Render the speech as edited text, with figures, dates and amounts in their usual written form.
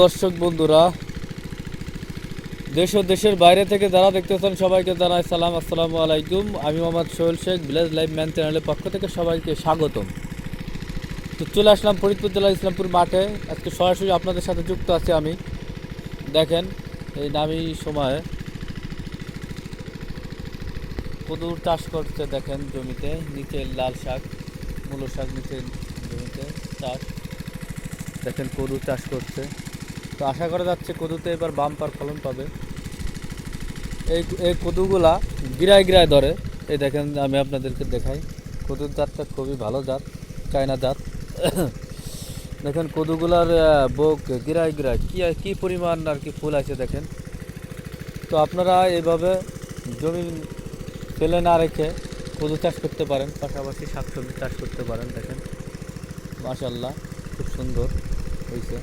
দর্শক বন্ধুরা, দেশ ও দেশের বাইরে থেকে যারা দেখতেছেন সবাইকে জানাই সালাম, আসসালামু আলাইকুম। আমি Mohammad Sohel Sheikh, village live man চ্যানেলের পক্ষ থেকে সবাইকে স্বাগতম। তো চলে আসলাম ফরিদপুর জেলার ইসলামপুর মাঠে। আজকে সরাসরি আপনাদের সাথে যুক্ত আছি আমি। দেখেন এই নামি সময়ে কদুর চাষ করছে, দেখেন জমিতে নিচে লাল শাক, মূলো শাক নিচে জমিতে চাষ। দেখেন কদু চাষ করছে। তো আশা করা যাচ্ছে কদুতে এবার বাম্পার ফলন পাবে। এই এই কদুগুলা গিরায় গিরায় ধরে। এই দেখেন আমি আপনাদেরকে দেখাই, কদুর জাতটা খুবই ভালো জাত, চায়না জাত। দেখেন কদুগুলার বোক গিরায় গিরায় কি কি পরিমাণ আর কি ফুল আছে দেখেন। তো আপনারা এইভাবে জমি ফেলে না রেখে কদু চাষ করতে পারেন, পাশাপাশি শাকসবজি চাষ করতে পারেন। দেখেন মাশাআল্লাহ খুব সুন্দর হয়েছে।